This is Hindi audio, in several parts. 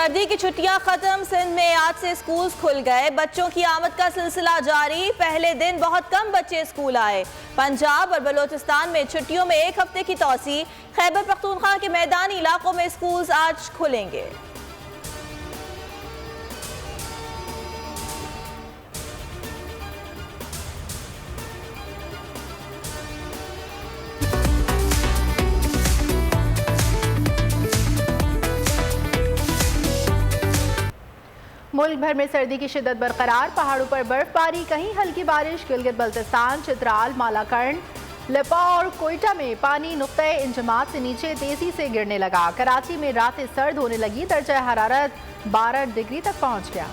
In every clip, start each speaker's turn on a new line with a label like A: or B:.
A: सर्दी की छुट्टियां खत्म, सिंध में आज से स्कूल खुल गए। बच्चों की आमद का सिलसिला जारी। पहले दिन बहुत कम बच्चे स्कूल आए। पंजाब और बलोचिस्तान में छुट्टियों में एक हफ्ते की तौसी। खैबर पख्तूनख्वा के मैदानी इलाकों में स्कूल आज खुलेंगे।
B: मुल्क भर में सर्दी की शिद्दत बरकरार। पहाड़ों पर बर्फबारी, कहीं हल्की बारिश। गिलगित बल्तिस्तान, चित्राल, मालाकंड, लिपा और कोयटा में पानी नुक्ते इंजमात से नीचे तेजी से गिरने लगा। कराची में रातें सर्द होने लगी। दर्जा हरारत 12 डिग्री तक पहुंच गया।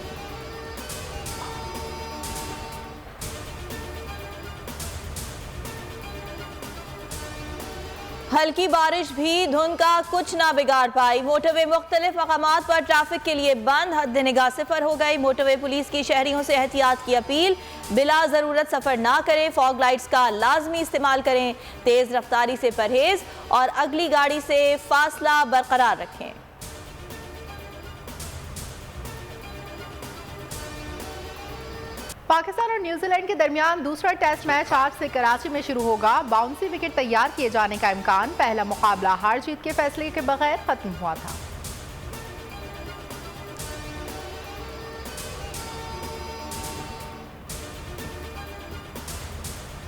A: हल्की बारिश भी धुंध का कुछ ना बिगाड़ पाई। मोटरवे मुख्तलिफ मकामात पर ट्रैफिक के लिए बंद। हद निगाह सिफर हो गई। मोटरवे पुलिस की शहरियों से एहतियात की अपील। बिला ज़रूरत सफ़र ना करें। फॉग लाइट्स का लाजमी इस्तेमाल करें। तेज़ रफ्तारी से परहेज और अगली गाड़ी से फासला बरकरार रखें।
B: पाकिस्तान और न्यूजीलैंड के दरमियान दूसरा टेस्ट मैच आज से कराची में शुरू होगा। बाउंसी विकेट तैयार किए जाने का इम्कान। पहला मुकाबला हार जीत के फैसले के बगैर खत्म हुआ था।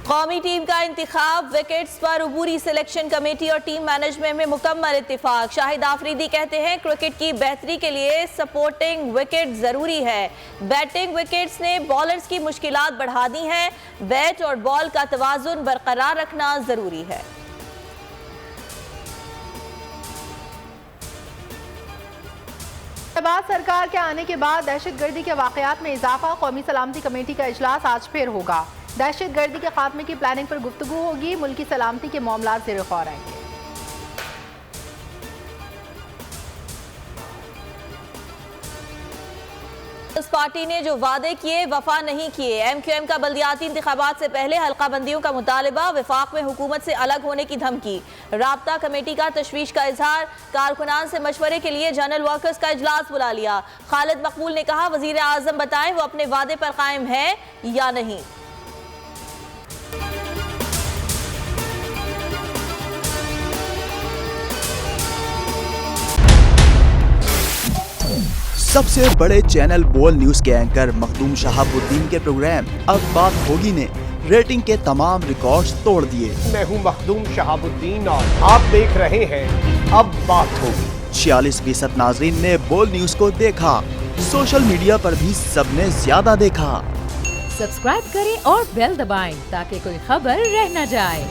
A: कौमी टीम का इंतखाब। विकेट्स पर उबूरी सिलेक्शन कमेटी और टीम मैनेजमेंट में मुकम्मल इत्तिफाक। शाहिद आफरीदी कहते हैं क्रिकेट की बेहतरी के लिए सपोर्टिंग विकेट जरूरी है। बैटिंग विकेट्स ने बॉलर्स की मुश्किलात बढ़ा दी हैं। बैट और बॉल का तवाजुन बरकरार रखना जरूरी है।
B: शहबाज सरकार के आने के बाद दहशतगर्दी के वाकयात में इजाफा। कौमी सलामती कमेटी का इजलास आज फिर होगा। दहशतगर्दी के खात्मे की प्लानिंग पर गुफ्तगू होगी। मुल्की सलामती के मामलात ज़ेर गौर आएंगे।
A: उस पार्टी ने जो वादे किए वफा नहीं किए। MQM का बल्दियाती इंतखाबात से पहले हल्का बंदियों का मुतालबा। वफाक में हुकूमत से अलग होने की धमकी। राब्ता कमेटी का तशवीश का इजहार। कारकुनान से मशवरे के लिए जनरल वर्कर्स का इजलास बुला लिया। खालिद मकबूल ने कहा वजीर आजम बताएं वो अपने वादे पर कायम है या नहीं।
C: सबसे बड़े चैनल बोल न्यूज के एंकर मखदूम शहाबुद्दीन के प्रोग्राम अब बात होगी ने रेटिंग के तमाम रिकॉर्ड्स तोड़ दिए।
D: मैं हूं मखदूम शहाबुद्दीन और आप देख रहे हैं अब बात होगी।
C: 46% नाजरीन ने बोल न्यूज को देखा। सोशल मीडिया पर भी सबने ज्यादा देखा।
E: सब्सक्राइब करें और बेल दबाएं ताकि कोई खबर रह न जाए।